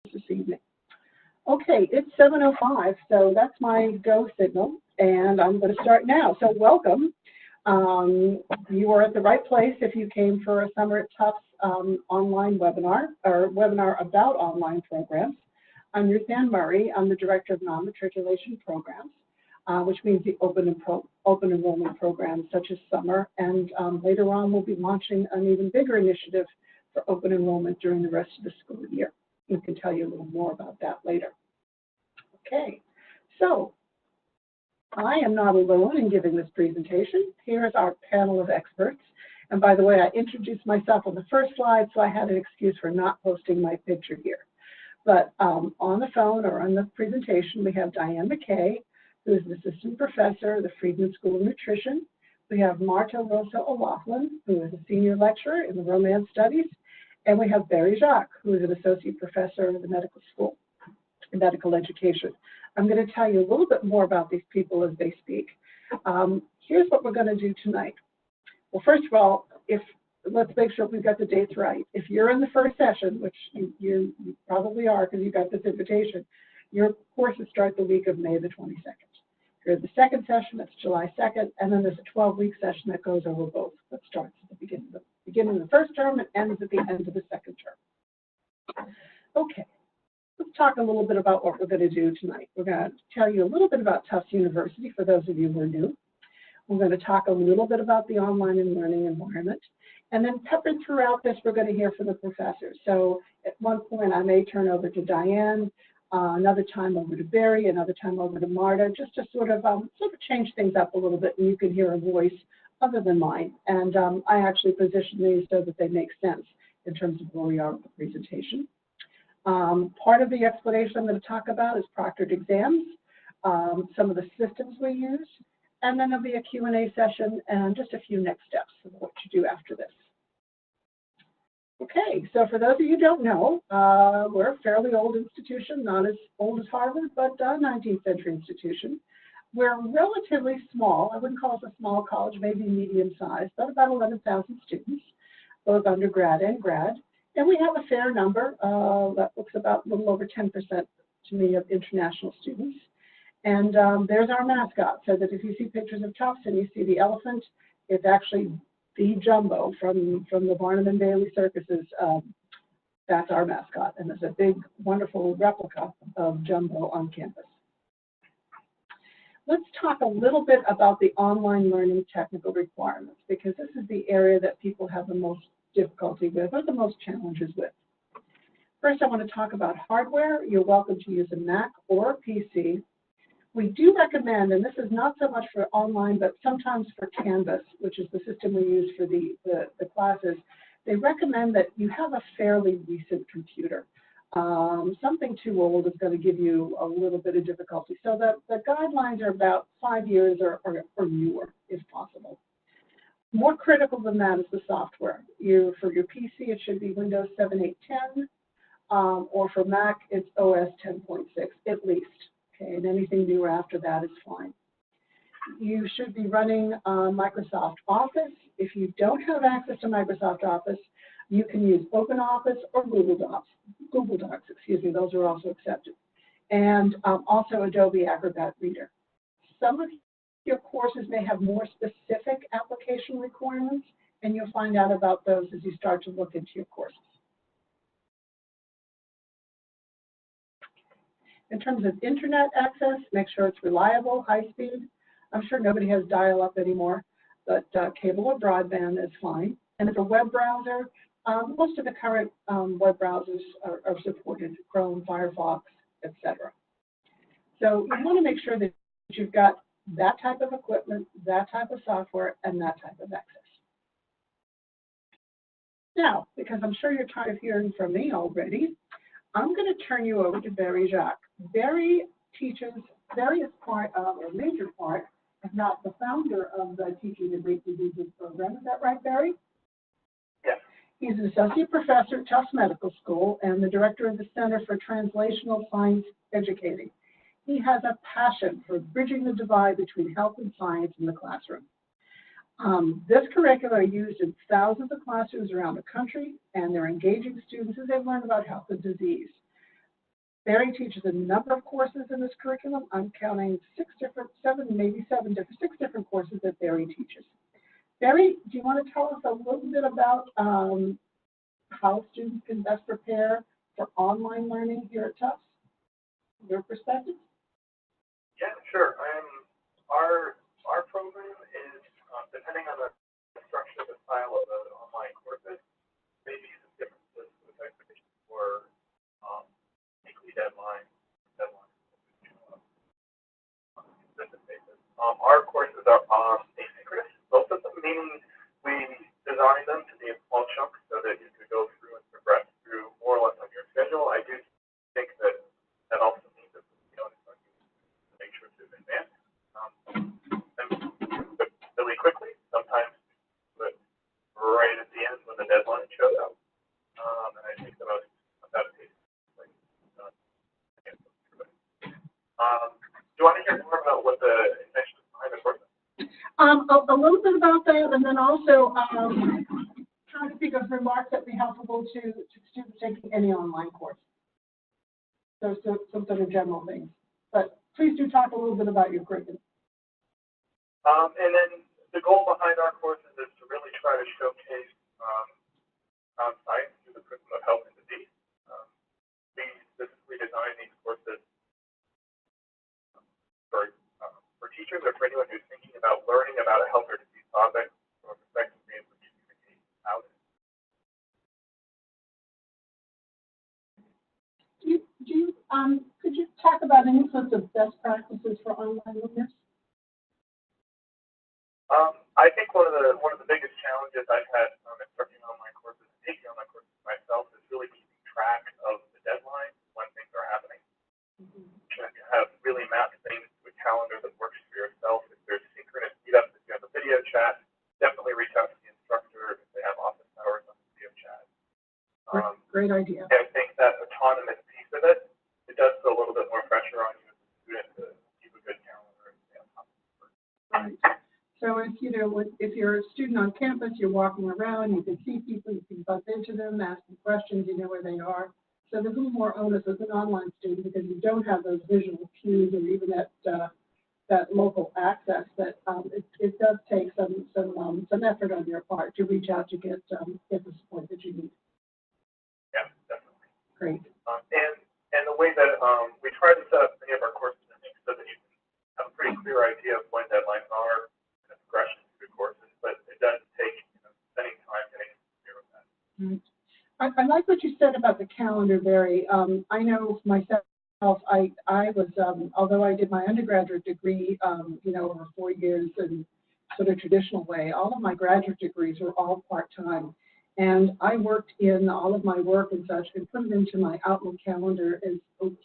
this evening. Okay, it's 7:05, so that's my go signal, and I'm going to start now. So welcome. You are at the right place if you came for a Summer at Tufts online webinar, or webinar about online programs. I'm Ruth Ann Murray. I'm the Director of Non-Matriculation Programs, which means the open enrollment programs such as summer, and later on we'll be launching an even bigger initiative for open enrollment during the rest of the school year. We can tell you a little more about that later. Okay, so I am not alone in giving this presentation. Here is our panel of experts. And by the way, I introduced myself on the first slide, so I had an excuse for not posting my picture here. But on the phone or on the presentation, we have Diane McKay, who is an assistant professor of the Friedman School of Nutrition. We have Marta Rosa O'Loughlin, who is a senior lecturer in the Romance Studies. And we have Barry Jacques, who is an associate professor of the medical school, in medical education. I'm going to tell you a little bit more about these people as they speak. Here's what we're going to do tonight. Well, first of all, let's make sure we've got the dates right. If you're in the first session, which you probably are because you got this invitation, your courses start the week of May the 22nd. If you're in the second session, it's July 2nd, and then there's a 12-week session that goes over both. That starts at the beginning of the first term and ends at the end of the second term. Okay, let's talk a little bit about what we're going to do tonight. We're going to tell you a little bit about Tufts University for those of you who are new. We're going to talk a little bit about the online and learning environment. And then peppered throughout this, we're going to hear from the professors. So at one point, I may turn over to Diane, another time over to Barry, another time over to Marta, just to sort of change things up a little bit, and you can hear a voice other than mine. And I actually position these so that they make sense in terms of where we are with the presentation. Part of the explanation I'm going to talk about is proctored exams, some of the systems we use, and then there'll be a Q&A session and just a few next steps of what to do after this. Okay, so for those of you who don't know, we're a fairly old institution, not as old as Harvard, but a 19th century institution. We're relatively small. I wouldn't call us a small college, maybe medium sized, but about 11,000 students, both undergrad and grad. And we have a fair number, that looks about a little over 10% to me, of international students. And there's our mascot, so that if you see pictures of Tufts and you see the elephant, it's actually the Jumbo from the Barnum and Bailey circuses. That's our mascot, and there's a big, wonderful replica of Jumbo on campus. Let's talk a little bit about the online learning technical requirements, because this is the area that people have the most difficulty with, or the most challenges with. First, I want to talk about hardware. You're welcome to use a Mac or a PC. We do recommend, and this is not so much for online, but sometimes for Canvas, which is the system we use for the classes, they recommend that you have a fairly recent computer. Something too old is going to give you a little bit of difficulty. So the guidelines are about 5 years or newer, if possible. More critical than that is the software. For your PC, it should be Windows 7, 8, 10, or for Mac, it's OS 10.6 at least. Okay, and anything newer after that is fine. You should be running Microsoft Office. If you don't have access to Microsoft Office, you can use OpenOffice or Google Docs. Those are also accepted. And also Adobe Acrobat Reader. Some of your courses may have more specific application requirements, and you'll find out about those as you start to look into your courses. In terms of internet access, make sure it's reliable, high speed. I'm sure nobody has dial-up anymore, but cable or broadband is fine. And if a web browser, most of the current web browsers are supported, Chrome, Firefox, etc. So you want to make sure that you've got that type of equipment, that type of software, and that type of access. Now, because I'm sure you're tired of hearing from me already, I'm going to turn you over to Barry Jacques. Barry teaches various part of, or major part, if not the founder of the Teaching the Great Diseases program. Is that right, Barry? Yes. He's an associate professor at Tufts Medical School and the director of the Center for Translational Science Educating. He has a passion for bridging the divide between health and science in the classroom. This curricula are used in thousands of classrooms around the country, and they're engaging students as they learn about health and disease. Barry teaches a number of courses in this curriculum. I'm counting six different courses that Barry teaches. Barry, do you want to tell us a little bit about how students can best prepare for online learning here at Tufts? Your perspective? Yeah, sure. Our program is, depending on the structure, the style of the online courses, maybe some differences with expectations for weekly deadlines, on a consistent basis. Our courses are asynchronous, both of them, meaning we design them to be in small chunks so that you could go through and progress through more or less on your schedule. I do think that also means that to make sure to advance really quickly, sometimes but right at the end when the deadline shows up. And I think the most adaptive do you want to hear more about what the intention is behind the course? A little bit about that, and then also trying to think of remarks that would be helpful to students taking any online course. So some sort of general things. But please do talk a little bit about your curriculum. And then the goal behind our courses is to really try to showcase science through the prism of health and disease. We specifically design these courses for teachers or for anyone who's thinking about learning about a health or disease topic from a perspective of which you communicate out. Could you talk about any sorts of best practices for online learners? I think one of the biggest challenges I've had instructing online courses, taking online courses myself, is really keeping track of the deadlines when things are happening. Mm-hmm. You have really mapped things to a calendar that works for yourself. If there's synchronous meetups, if you have a video chat, definitely reach out to the instructor if they have office hours on the video chat. Great idea. I think that autonomous piece of it does put a little bit more pressure on you as a student to keep a good calendar and stay on top of the work. Right. So if you're a student on campus, you're walking around, you can see people, you can bump into them, ask them questions, you know where they are. So there's a little more onus as an online student because you don't have those visual cues or even that local access. That it does take some effort on your part to reach out to get the support that you need. Yeah, definitely. Great. And the way that we try to set up many of our courses, I think, so that you can have a pretty clear idea of when deadlines are and the progression through courses, but it does take spending time getting familiar with that. Right. I like what you said about the calendar, Barry. I know myself, I was, although I did my undergraduate degree, over 4 years in sort of traditional way, all of my graduate degrees were all part-time. And I worked in all of my work and such and put it into my Outlook calendar, and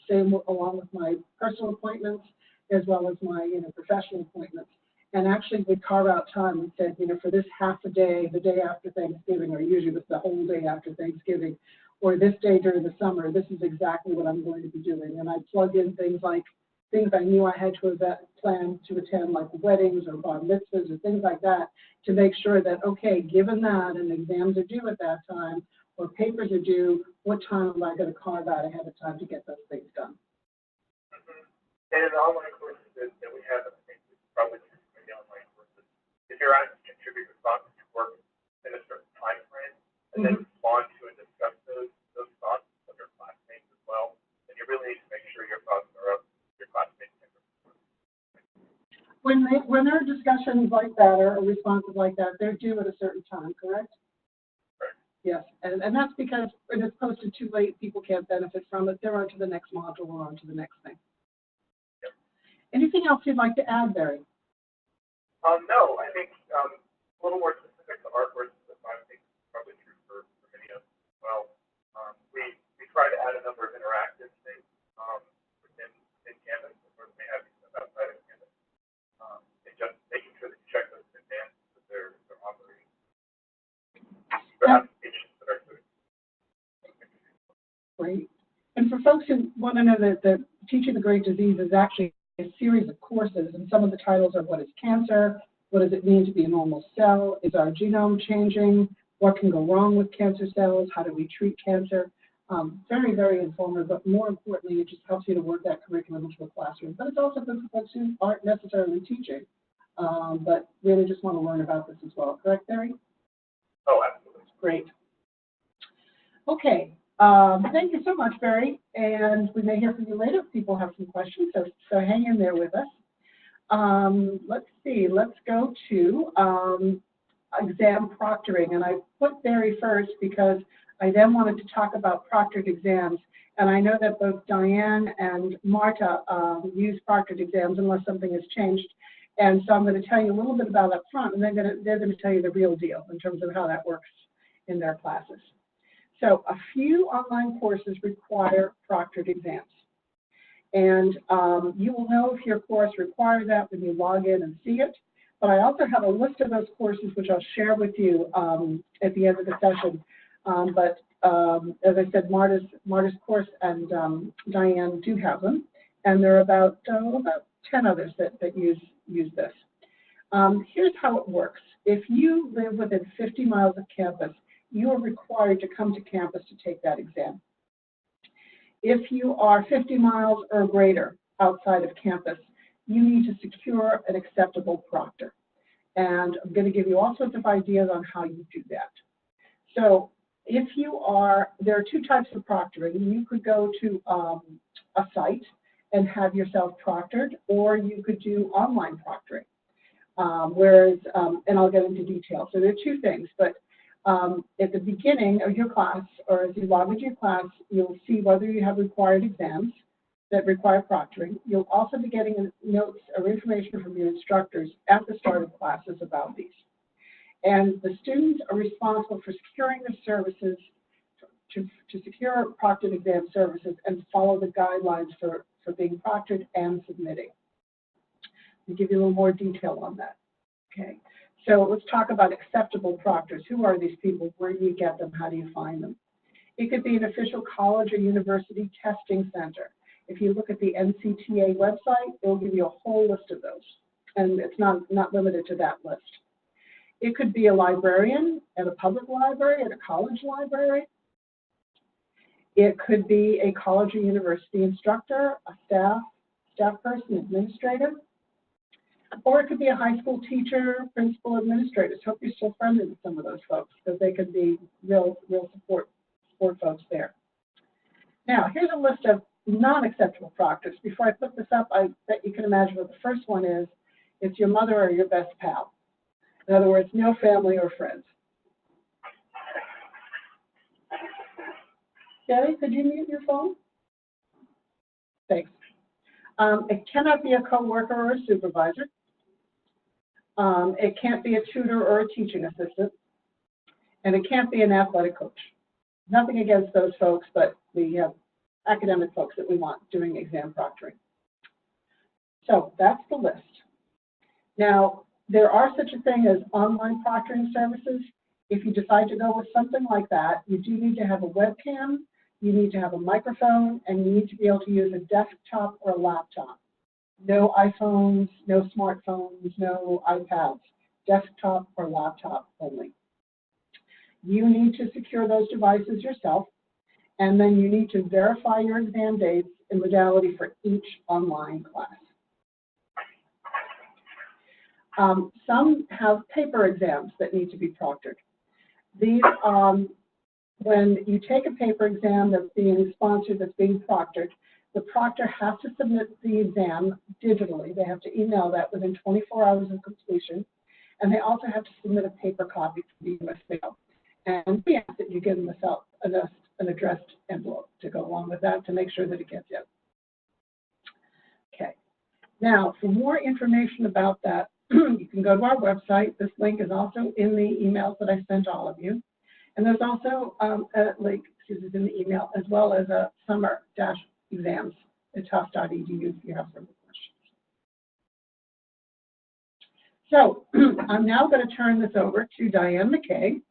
same along with my personal appointments as well as my professional appointments. And actually would carve out time and said, for this half a day, the day after Thanksgiving, or usually it was the whole day after Thanksgiving, or this day during the summer, this is exactly what I'm going to be doing. And I plug in things I knew I had to plan to attend, like weddings or bar mitzvahs or things like that, to make sure that, okay, given that and exams are due at that time, or papers are due, what time am I going to carve out ahead of time to get those things done? Mm-hmm. And in the online courses that we have, I think we probably the online courses, if you're asked to contribute responses to work in a certain time frame, and then respond to and discuss those thoughts with your classmates as well, then you really need to make sure your thoughts are up your classmates. When there are discussions like that or responses like that, they're due at a certain time, correct? Correct. Yes, and that's because if it's posted too late, people can't benefit from it. They're on to the next module or on to the next thing. Yep. Anything else you'd like to add, Barry? No, I think a little more specific to our courses, I think probably true for many of us as well. We try to add a number of interactive things within Canvas, of course we have stuff outside of Canvas, and just making sure that you check those in advance that they're operating. For applications that are good. Great. And for folks who want to know that the Teaching the Great Disease is actually a series of courses, and some of the titles are What is Cancer? What does it mean to be a normal cell? Is our genome changing? What can go wrong with cancer cells? How do we treat cancer? Very, very informative, but more importantly, it just helps you to work that curriculum into a classroom. But it's also good for folks who aren't necessarily teaching, but really just want to learn about this as well. Correct, Barry? Oh, absolutely. Great. Okay. Thank you so much, Barry. And we may hear from you later if people have some questions, so hang in there with us. Let's see. Let's go to exam proctoring. And I put Barry first because I then wanted to talk about proctored exams. And I know that both Diane and Marta use proctored exams unless something has changed. And so I'm going to tell you a little bit about up front, and they're going to tell you the real deal in terms of how that works in their classes. So a few online courses require proctored exams. And you will know if your course requires that when you log in and see it. But I also have a list of those courses, which I'll share with you at the end of the session. As I said, Marta's course and Diane do have them. And there are about 10 others that use this. Here's how it works. If you live within 50 miles of campus, you are required to come to campus to take that exam. If you are 50 miles or greater outside of campus, you need to secure an acceptable proctor. And I'm going to give you all sorts of ideas on how you do that. So if you are, there are two types of proctoring. You could go to a site and have yourself proctored, or you could do online proctoring. And I'll get into detail. So there are two things, but at the beginning of your class, or as you log into your class, you'll see whether you have required exams that require proctoring. You'll also be getting notes or information from your instructors at the start of classes about these. And the students are responsible for securing the services, to secure proctored exam services and follow the guidelines for being proctored and submitting. I'll give you a little more detail on that. Okay. So let's talk about acceptable proctors. Who are these people? Where do you get them? How do you find them? It could be an official college or university testing center. If you look at the NCTA website, it will give you a whole list of those. And it's not limited to that list. It could be a librarian at a public library, at a college library. It could be a college or university instructor, a staff person, administrator. Or it could be a high school teacher, principal, administrators. Hope you're still friendly with some of those folks, because they could be real support folks there. Now, here's a list of non-acceptable proctors. Before I put this up, I bet you can imagine what the first one is. It's your mother or your best pal. In other words, no family or friends. Gary, could you mute your phone? Thanks. It cannot be a coworker or a supervisor. It can't be a tutor or a teaching assistant. And it can't be an athletic coach. Nothing against those folks, but we have academic folks that we want doing exam proctoring. So that's the list. Now, there are such a thing as online proctoring services. If you decide to go with something like that, you do need to have a webcam, you need to have a microphone, and you need to be able to use a desktop or a laptop. No iPhones, no smartphones, no iPads, desktop or laptop only. You need to secure those devices yourself, and then you need to verify your exam dates and modality for each online class. Some have paper exams that need to be proctored. These, when you take a paper exam that's being sponsored, that's being proctored, the proctor has to submit the exam digitally. They have to email that within 24 hours of completion, and they also have to submit a paper copy to the U.S. mail. And we ask that you give them an addressed envelope to go along with that to make sure that it gets in. Okay. Now, for more information about that, you can go to our website. This link is also in the emails that I sent all of you. And there's also a link, in the email, as well as a summer-exams at tufts.edu if you have further questions. So I'm now going to turn this over to Diane McKay,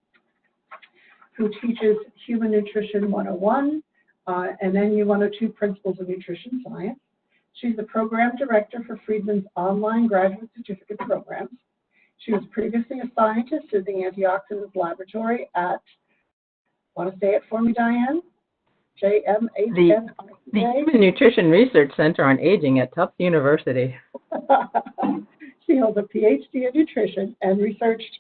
who teaches Human Nutrition 101 and NU 102 Principles of Nutrition Science. She's the program director for Friedman's online graduate certificate programs. She was previously a scientist at the Antioxidants Laboratory at, want to say it for me, Diane? The JMHNICA. Human Nutrition Research Center on Aging at Tufts University. She holds a PhD in nutrition and researched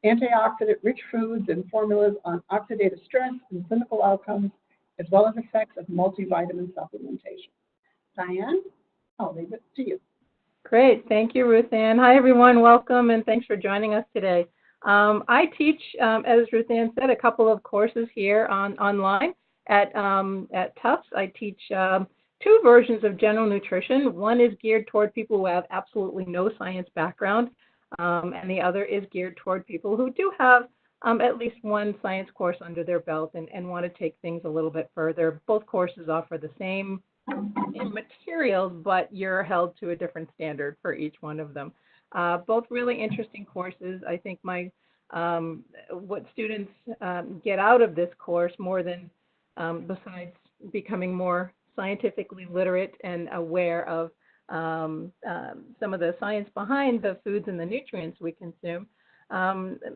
antioxidant-rich foods and formulas on oxidative stress and clinical outcomes, as well as effects of multivitamin supplementation. Diane, I'll leave it to you. Great. Thank you, Ruth Ann. Hi, everyone. Welcome, and thanks for joining us today. I teach, as Ruth Ann said, a couple of courses here online at Tufts. I teach two versions of general nutrition. One is geared toward people who have absolutely no science background, and the other is geared toward people who do have at least one science course under their belt and want to take things a little bit further. Both courses offer the same materials, but you're held to a different standard for each one of them. Both really interesting courses. I think what students get out of this course, more than besides becoming more scientifically literate and aware of some of the science behind the foods and the nutrients we consume,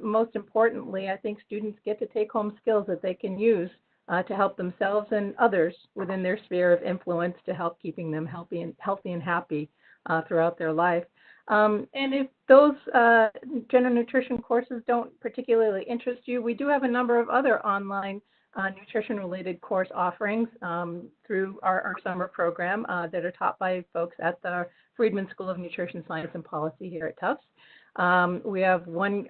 most importantly, I think students get to take home skills that they can use to help themselves and others within their sphere of influence to help keeping them healthy and happy throughout their life. And if those general nutrition courses don't particularly interest you, we do have a number of other online nutrition-related course offerings through our summer program that are taught by folks at the Friedman School of Nutrition Science and Policy here at Tufts. We have one,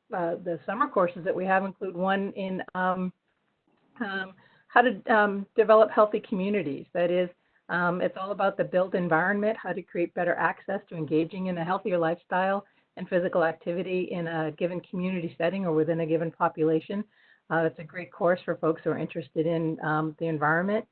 the summer courses that we have include one in how to develop healthy communities. That is, it's all about the built environment, how to create better access to engaging in a healthier lifestyle and physical activity in a given community setting or within a given population. It's a great course for folks who are interested in the environment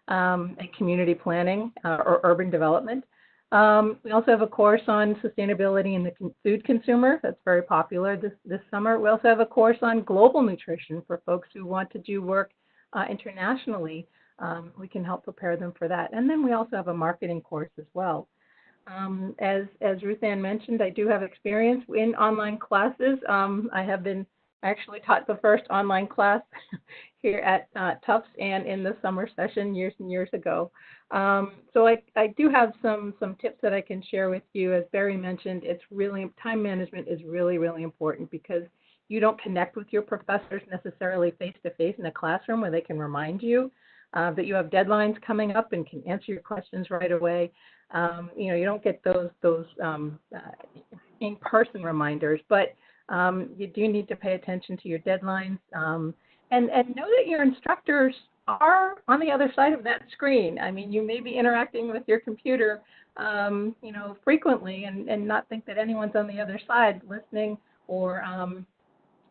and community planning or urban development. We also have a course on sustainability in the food consumer that's very popular this summer. We also have a course on global nutrition for folks who want to do work internationally. We can help prepare them for that. And then we also have a marketing course as well. As Ruth Ann mentioned, I do have experience in online classes. I actually taught the first online class here at Tufts and in the summer session years and years ago. So I do have some tips that I can share with you. As Barry mentioned, time management is really, really important because you don't connect with your professors necessarily face-to-face in a classroom where they can remind you that you have deadlines coming up and can answer your questions right away. You don't get those in-person reminders, but you do need to pay attention to your deadlines and know that your instructors are on the other side of that screen. I mean, you may be interacting with your computer, frequently and not think that anyone's on the other side listening or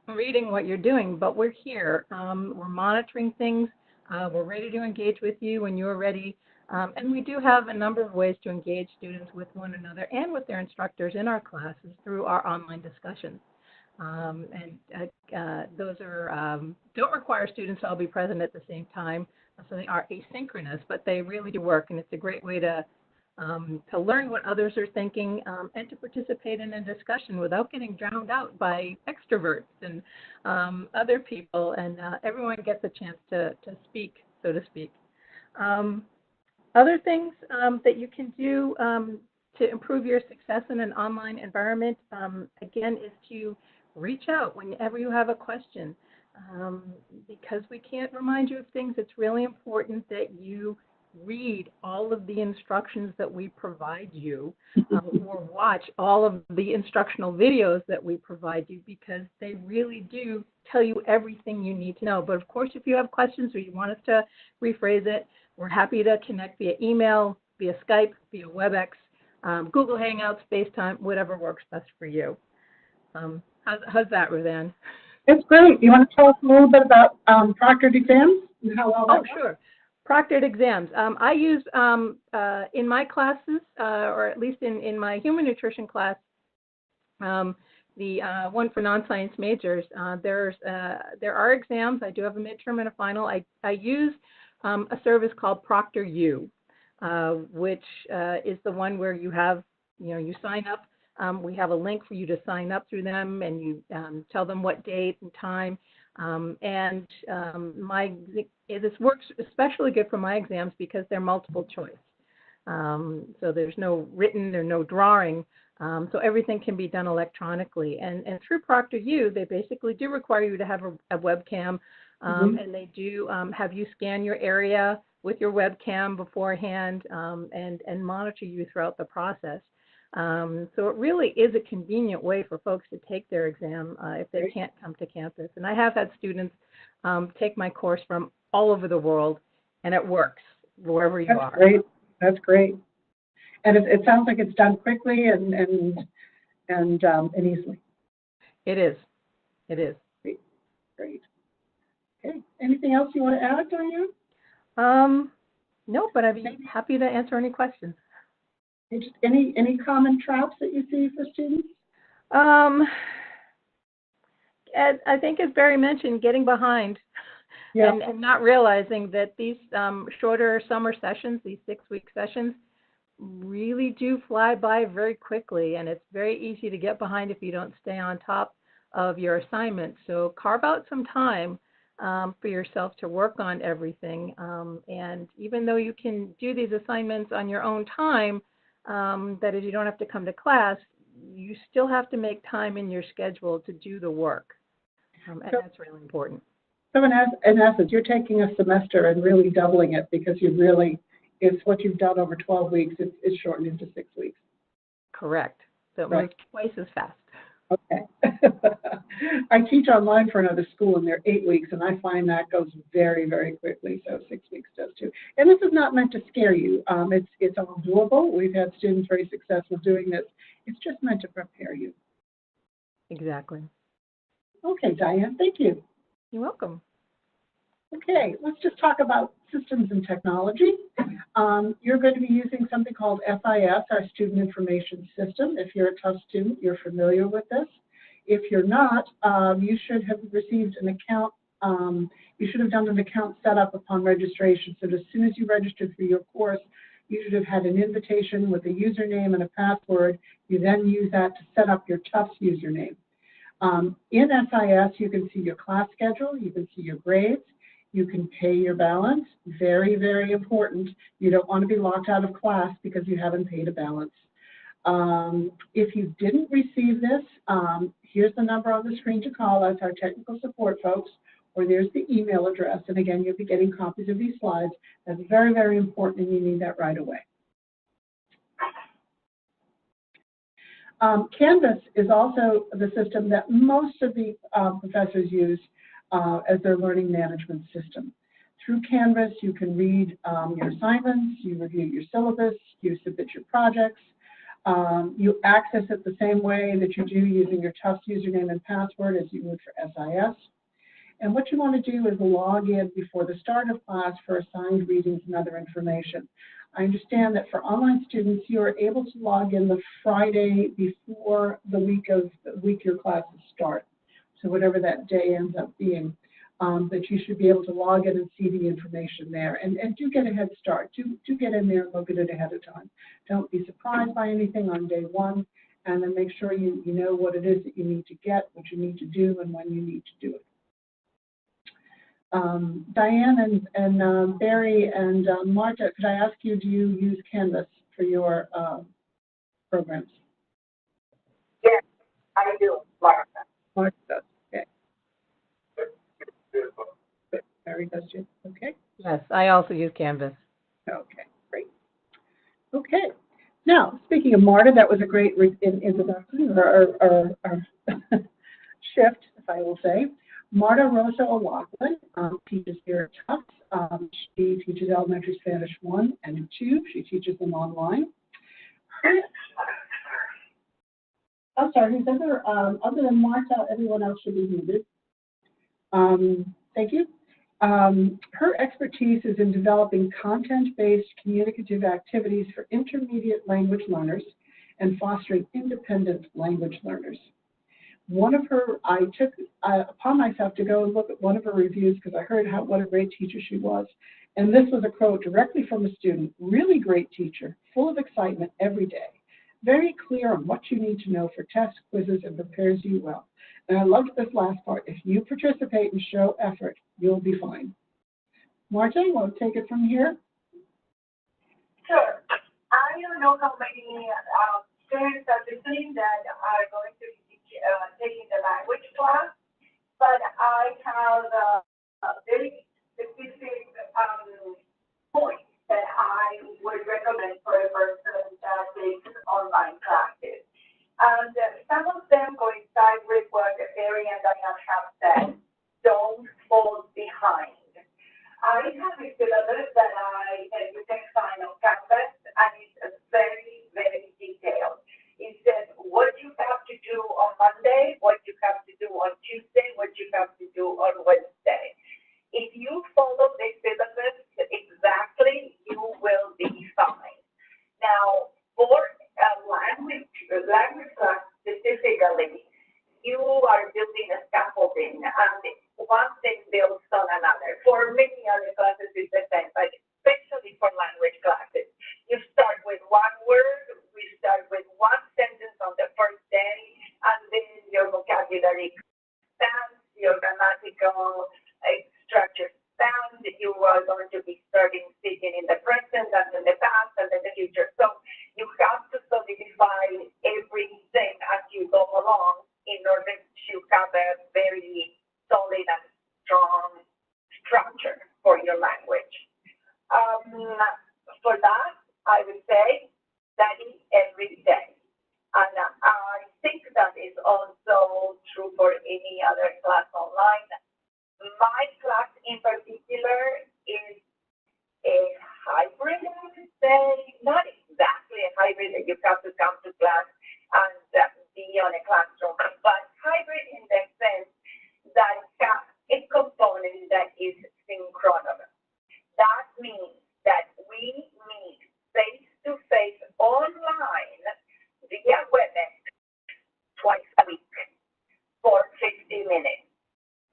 reading what you're doing, but we're here. We're monitoring things. We're ready to engage with you when you're ready. And we do have a number of ways to engage students with one another and with their instructors in our classes through our online discussions. Those don't require students to all be present at the same time, so they are asynchronous, but they really do work, and it's a great way to learn what others are thinking and to participate in a discussion without getting drowned out by extroverts and other people, and everyone gets a chance to speak, so to speak. Other things that you can do to improve your success in an online environment, again, is to reach out whenever you have a question. Because we can't remind you of things, it's really important that you read all of the instructions that we provide you or watch all of the instructional videos that we provide you, because they really do tell you everything you need to know. But of course, if you have questions or you want us to rephrase it, we're happy to connect via email, via Skype, via WebEx, Google Hangouts, FaceTime, whatever works best for you. How's that, Ruth Ann? It's great. You want to tell us a little bit about proctored exams and how well that works? Sure. Proctored exams. I use in my classes, or at least in my human nutrition class, the one for non-science majors. There are exams. I do have a midterm and a final. I use a service called ProctorU, which is the one where you have, you sign up. We have a link for you to sign up through them, and you tell them what date and time. This works especially good for my exams because they're multiple choice. So there's no written or no drawing. So everything can be done electronically. And through ProctorU, they basically do require you to have a webcam, and they do have you scan your area with your webcam beforehand, and monitor you throughout the process. So it really is a convenient way for folks to take their exam if they can't come to campus. And I have had students take my course from all over the world, and it works wherever you are. That's great. That's great. And it sounds like it's done quickly and easily. It is. It is. Great. Great. Okay. Anything else you want to add, Diane? No, but I'd be happy to answer any questions. Just any common traps that you see for students? As I think as Barry mentioned, getting behind. Yeah. And not realizing that these shorter summer sessions, these 6-week sessions, really do fly by very quickly, and it's very easy to get behind if you don't stay on top of your assignments. So carve out some time for yourself to work on everything. And even though you can do these assignments on your own time, that is, you don't have to come to class, you still have to make time in your schedule to do the work. And that's really important. So in essence, you're taking a semester and really doubling it because it's what you've done over 12 weeks, it's shortened into 6 weeks. Correct. So it moves twice as fast. Okay. I teach online for another school, and they're 8 weeks, and I find that goes very, very quickly. So 6 weeks does too. And this is not meant to scare you. It's all doable. We've had students very successful doing this. It's just meant to prepare you. Exactly. Okay, Diane, thank you. You're welcome. Okay, let's just talk about systems and technology. You're going to be using something called SIS, our Student Information System. If you're a Tufts student, you're familiar with this. If you're not, you should have received an account. You should have done an account setup upon registration. So as soon as you registered for your course, you should have had an invitation with a username and a password. You then use that to set up your Tufts username. In SIS, you can see your class schedule, you can see your grades, you can pay your balance. Very, very important. You don't want to be locked out of class because you haven't paid a balance. If you didn't receive this, here's the number on the screen to call. That's our technical support folks, or there's the email address. And again, you'll be getting copies of these slides. That's very, very important, and you need that right away. Canvas is also the system that most of the professors use as their learning management system. Through Canvas, you can read your assignments, you review your syllabus, you submit your projects, you access it the same way that you do using your Tufts username and password as you would for SIS. And what you want to do is log in before the start of class for assigned readings and other information. I understand that for online students, you are able to log in the Friday before the week your classes start. So whatever that day ends up being, that you should be able to log in and see the information there. And do get a head start. Do get in there and look at it ahead of time. Don't be surprised by anything on day one, and then make sure you know what it is that you need to get, what you need to do, and when you need to do it. Diane and Barry and Marta, could I ask you, do you use Canvas for your programs? Yes, I do, Marta. Marta does, okay. Barry does too, okay. Yes, I also use Canvas. Okay, great. Okay, now, speaking of Marta, that was a great introduction, or shift, if I will say. Marta Rosa O'Loughlin teaches here at Tufts. She teaches elementary Spanish 1 and 2. She teaches them online. Who's other than Marta, everyone else should be muted. Thank you. Her expertise is in developing content-based communicative activities for intermediate language learners and fostering independent language learners. I took upon myself to go and look at one of her reviews because I heard what a great teacher she was. And this was a quote directly from a student. Really great teacher, full of excitement every day. Very clear on what you need to know for tests, quizzes, and prepares you well. And I loved this last part. If you participate and show effort, you'll be fine. Marta, you want to take it from here? Sure. I don't know how many students are listening that are going to be taking the language class, but I have a very specific point that I would recommend for a person that takes online classes. And some of them coincide with what Barry and Diane have said. Don't fall behind. I have a syllabus that you can find on campus, and it's very, very detailed. It says what you have to do on Monday, what you have to do on Tuesday, what you have to do on Wednesday. If you follow the syllabus exactly, you will be fine. Now, for language class specifically, you are building a scaffolding, and one thing builds on another. For many other classes, it's the same, but especially for language classes, you start with one word, we start with one sentence on the first day, and then your vocabulary expands, your grammatical structure expands, you are going to be starting speaking in the present, and in the past, and in the future. So you have to solidify everything as you go along in order to have a very solid and strong structure for your language. For that, I would say study every day. And I think that is also true for any other class online. My class in particular is a hybrid, I would say, not exactly a hybrid that you have to come to class and be on a classroom, but hybrid in the sense that has a component that is synchronous. That means that we meet face-to-face online via WebEx twice a week for 50 minutes.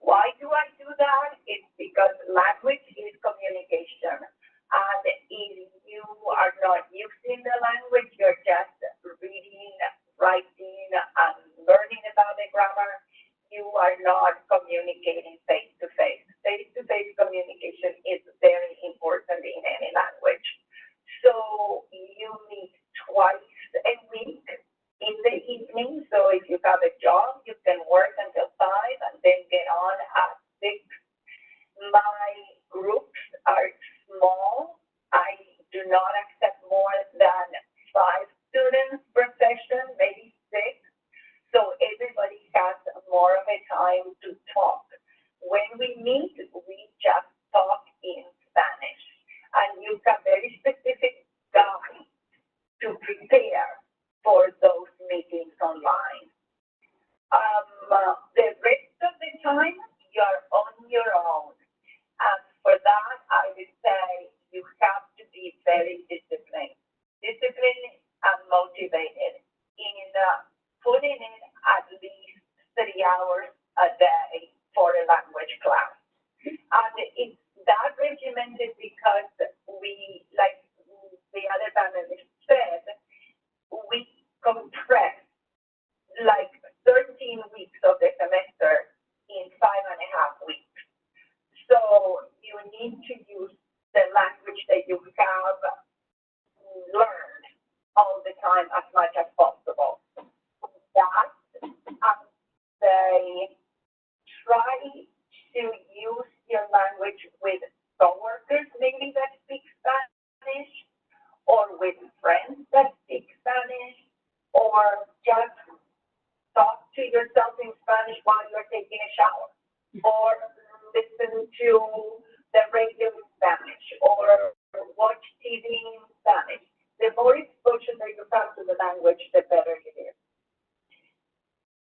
Why do I do that? It's because language is communication. And if you are not using the language, you're just reading, writing, and learning about the grammar, you are not communicating face-to-face. Face-to-face communication is very important in any language. So you meet twice a week in the evening. So if you have a job, you can work until 5 and then get on at 6. My groups are small. I do not accept more than 5 students per session, maybe 6. So everybody has more of a time to talk. When we meet, we just talk in Spanish. And you have very specific guides to prepare for those meetings online. The rest of the time, you're on your own. And for that, I would say you have to be very disciplined and motivated in putting in at least 3 hours a day for a language class. And it's that regimented because we, like the other panelists said, we compress like 13 weeks of the semester in 5.5 weeks. So you need to use the language that you have learned all the time as much as possible. That, they try to use your language with coworkers maybe that speak Spanish, or with friends that speak Spanish, or just talk to yourself in Spanish while you're taking a shower, or listen to the radio in Spanish, or watch TV in Spanish. The more exposure that you have to the language, the better it is.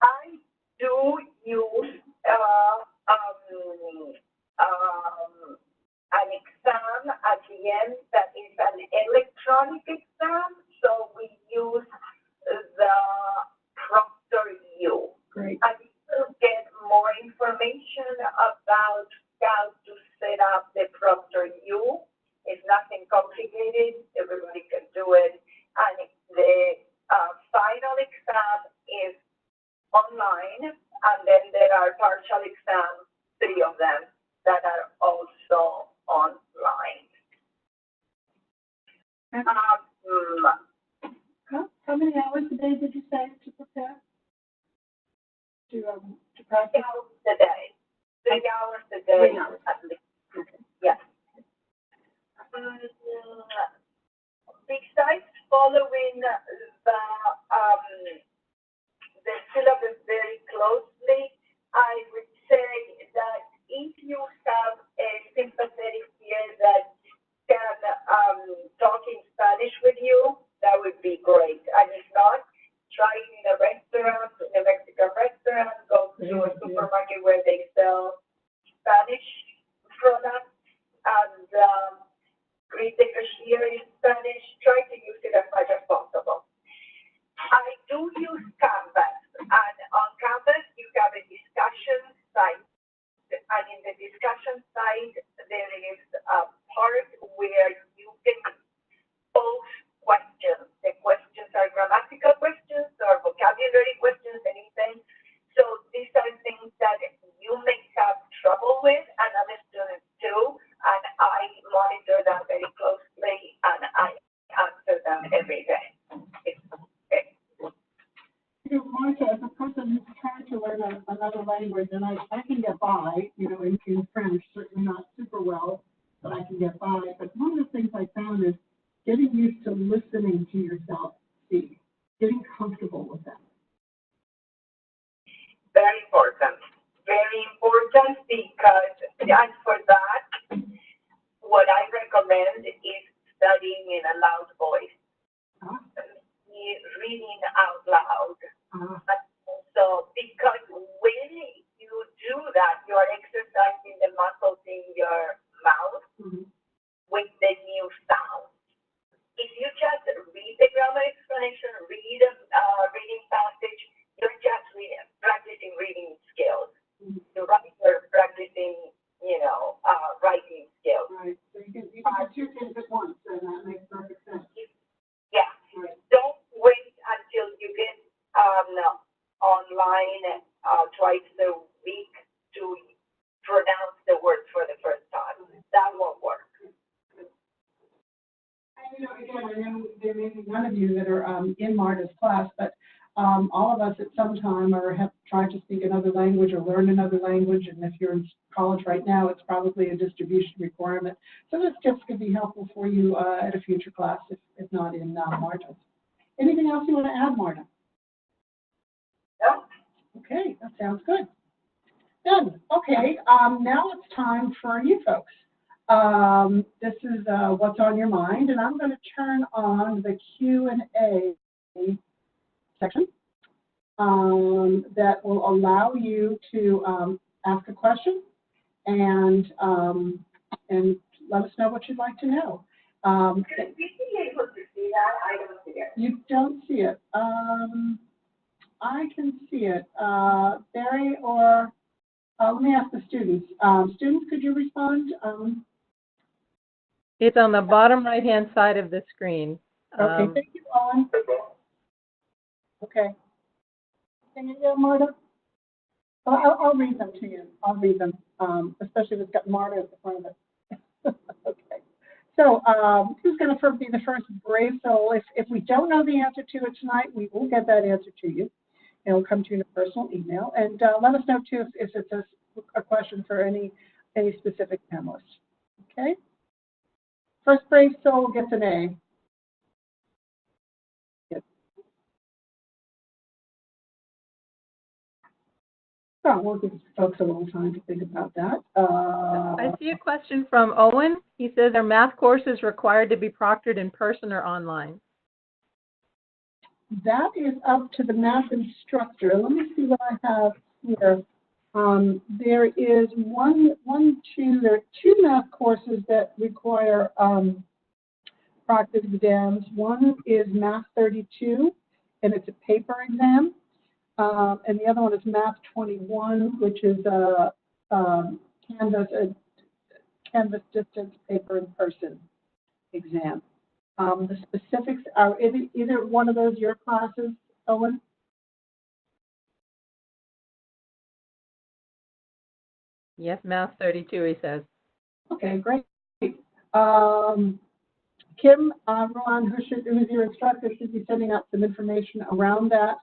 I do use an exam at the end that is an electronic exam, so we use the Proctoring. Great. And you will get more information about how to set up the Proctoring. It's nothing complicated, everybody can do it, and the final special exams, 3 of them, that are also online. How many hours a day did you say to prepare? To 3 practice? hours a day. 3 hours a day 3 hours. at least. Okay. Yes. Besides following the syllabus very closely, I would say that if you have a sympathetic peer that can talk in Spanish with you, that would be great. And if not, try it in a restaurant, in a Mexican restaurant, go to a supermarket where they sell Spanish products and greet the cashier in Spanish. Try to use it as much as possible. I do use Canvas, and on Canvas you have a discussion site, and in the discussion site there is a part where you can pose questions. The questions are grammatical questions or vocabulary questions, anything. So these are things that you may have trouble with, and other students too, and I monitor them very closely, and I answer them every day. You know, Martha, as a person who's trying to learn another language, and I can get by, you know, in French, certainly not super well, but I can get by. But one of the things I found is getting used to listening to yourself speak, getting comfortable with that. Very important because, and for that, what I recommend is studying in a loud voice, reading out loud. So, because when you do that, you are exercising the muscles in your mouth with the new sound. If you just read the grammar explanation, read a reading passage, you're just practicing reading skills. You're practicing, writing skills. Right. So you can do two things at once, and that makes perfect sense. Yeah. Right. Don't wait until you get online twice a week to pronounce the words for the first time. That won't work. And, you know, again, I know there may be none of you that are in Marta's class, but all of us at some time have tried to speak another language or learn another language, and if you're in college right now, it's probably a distribution requirement. So this just could be helpful for you at a future class, if not in Marta's. Anything else you want to add, Marta? No? Okay, that sounds good. Good. Okay, now it's time for you folks. This is what's on your mind, and I'm going to turn on the Q&A section that will allow you to ask a question and let us know what you'd like to know. Could we be able to see that? I don't see it. You don't see it. I can see it. Barry, or let me ask the students. Students, could you respond? It's on the bottom right-hand side of the screen. Okay, thank you, Owen. Okay. Can you hear Marta? Well, I'll read them to you. I'll read them, especially if it's got Marta at the front of it. Okay. So who's going to be the first brave soul? If we don't know the answer to it tonight, we will get that answer to you. It will come to you in a personal email. And let us know, too, if it's a question for any specific panelist. Okay? First brave soul gets an A. Yes. So we'll give folks a little time to think about that. I see a question from Owen. He says, are math courses required to be proctored in person or online? That is up to the math instructor. Let me see what I have here. There is there are two math courses that require proctored exams. One is Math 32, and it's a paper exam. And the other one is Math 21, which is a Canvas distance paper in person exam. The specifics are either one of those your classes, Owen? Yes, Math 32, he says. Okay, great. Kim, Ron, who's your instructor, should be sending out some information around that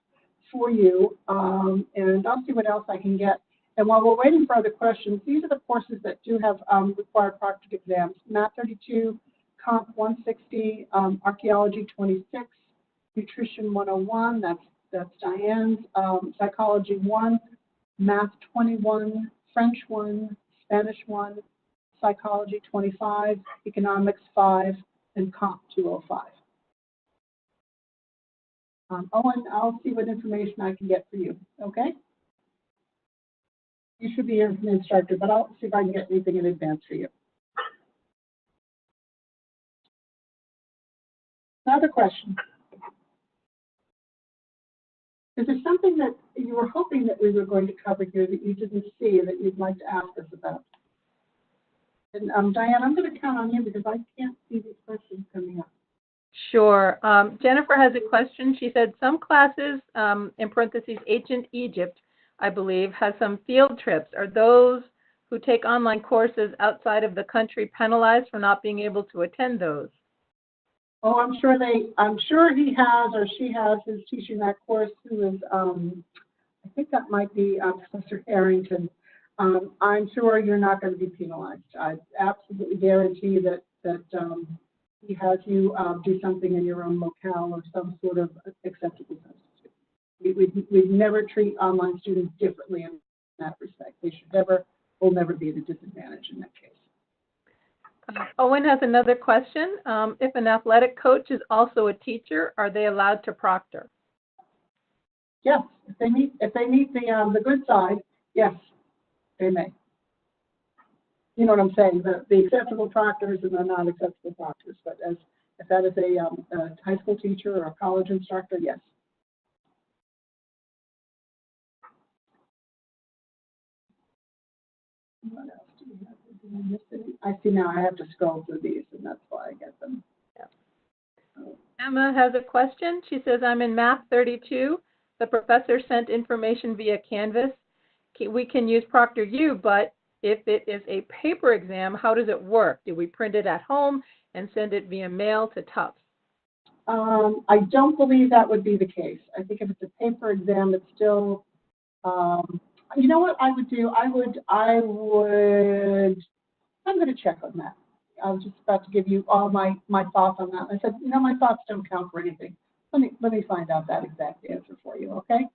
for you, and I'll see what else I can get. And while we're waiting for other questions, these are the courses that do have required proctored exams. Math 32, Comp 160, Archaeology 26, Nutrition 101, that's Diane's, Psychology 1, Math 21, French 1, Spanish 1, Psychology 25, Economics 5, and Comp 205. Owen, I'll see what information I can get for you, okay? You should be here from the instructor, but I'll see if I can get anything in advance for you. Another question. Is there something that you were hoping that we were going to cover here that you didn't see that you'd like to ask us about? And Diane, I'm going to count on you because I can't see these questions coming up. Sure. Jennifer has a question. She said some classes, in parentheses, Ancient Egypt, I believe, has some field trips. Are those who take online courses outside of the country penalized for not being able to attend those? Oh, I'm sure he has or she has who's teaching that course who is, I think that might be Professor Harrington. I'm sure you're not going to be penalized. I absolutely guarantee that he has you do something in your own locale or some sort of acceptable substitute. We'd never treat online students differently in that respect. They will never be at a disadvantage in that case. Owen has another question. If an athletic coach is also a teacher, are they allowed to proctor? Yes, if they meet the good side, yes, they may. You know what I'm saying? The acceptable proctors and the non-acceptable proctors. But if that is a high school teacher or a college instructor, yes. What else do we have? Did I miss any? I see now I have to scroll through these, and that's why I get them. Yeah. Emma has a question. She says, I'm in Math 32. The professor sent information via Canvas. We can use ProctorU, but if it is a paper exam, how does it work? Do we print it at home and send it via mail to Tufts? I don't believe that would be the case. I think if it's a paper exam, it's still, you know what I would do? I'm going to check on that. I was just about to give you all my thoughts on that. I said, you know, my thoughts don't count for anything. Let me find out that exact answer for you, okay?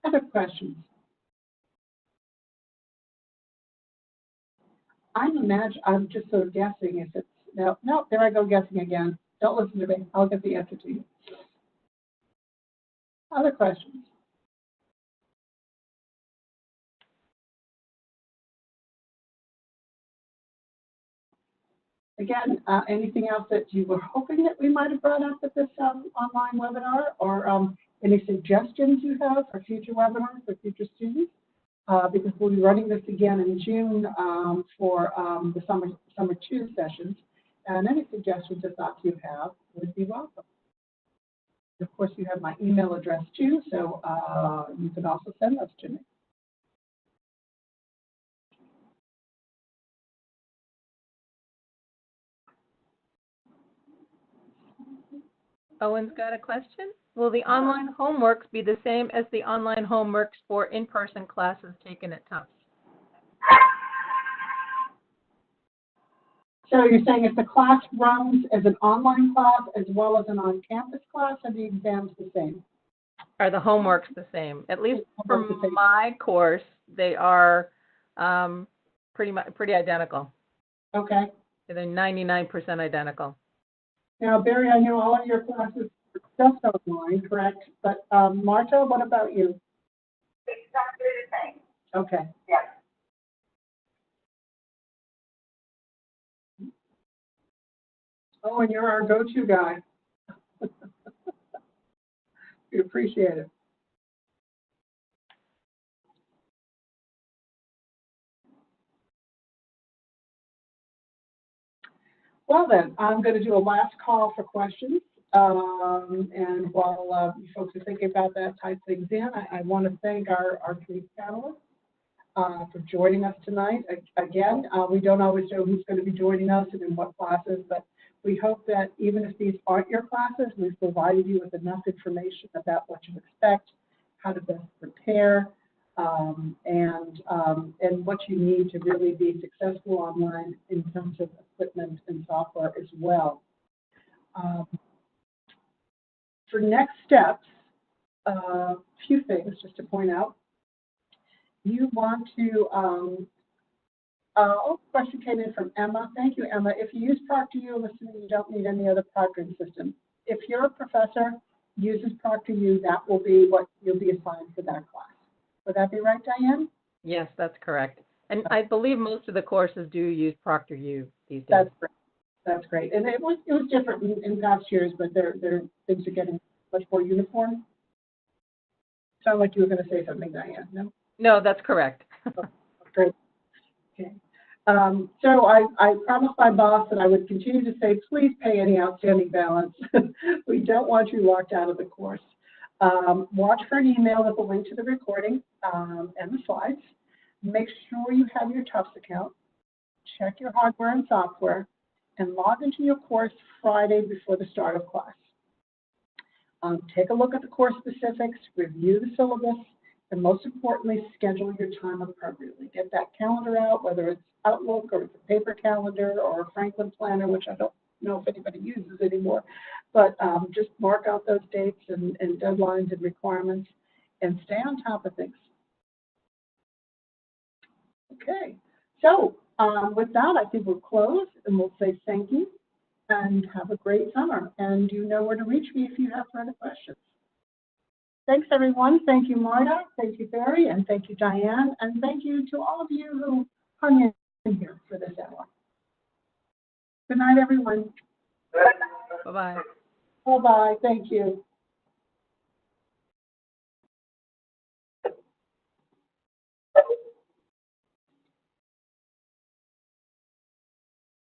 Other questions? I'm just sort of guessing if it's, no, there I go guessing again. Don't listen to me. I'll get the answer to you. Other questions? Again, anything else that you were hoping that we might have brought up at this online webinar, or any suggestions you have for future webinars for future students? Because we'll be running this again in June for the summer 2 sessions, and any suggestions or thoughts you have would be welcome. Of course, you have my email address too, so you can also send those to me. Owen's got a question. Will the online homeworks be the same as the online homeworks for in-person classes taken at Tufts? So you're saying if the class runs as an online class as well as an on-campus class, are the exams the same? Are the homeworks the same? At least for my course, they are pretty identical. Okay. They're 99% identical. Now, Barry, I know all of your classes are just online, correct? But Marta, what about you? Exactly the same. Okay. Yes. Oh, and you're our go-to guy. We appreciate it. Well then, I'm going to do a last call for questions. And while you folks are thinking about that, type things in, I want to thank our three panelists for joining us tonight. Again, we don't always know who's going to be joining us and in what classes, but we hope that even if these aren't your classes, we've provided you with enough information about what you expect, how to best prepare, and what you need to really be successful online in terms of equipment and software as well. For next steps, a few things just to point out. You want to, question came in from Emma. Thank you, Emma. If you use ProctorU, I'm assuming you don't need any other proctoring system. If your professor uses ProctorU, that will be what you'll be assigned for that class. Would that be right, Diane? Yes, that's correct. And I believe most of the courses do use ProctorU these days. That's great. That's great. And it was different in past years, but things are getting much more uniform. Sound like you were going to say something, Diane, no? No, that's correct. Oh, great. Okay. So I promised my boss that I would continue to say, please pay any outstanding balance. We don't want you locked out of the course. Watch for an email with a link to the recording and the slides. Make sure you have your Tufts account. Check your hardware and software, and log into your course Friday before the start of class. Take a look at the course specifics, review the syllabus, and most importantly, schedule your time appropriately. Get that calendar out, whether it's Outlook or it's a paper calendar or a Franklin planner, which I don't know if anybody uses anymore, but just mark out those dates and deadlines and requirements and stay on top of things. Okay, so with that, I think we'll close and we'll say thank you and have a great summer. And you know where to reach me if you have further questions. Thanks, everyone. Thank you, Marta. Thank you, Barry. And thank you, Diane. And thank you to all of you who hung in here for this hour. Good night, everyone. Bye-bye. Bye-bye. Thank you.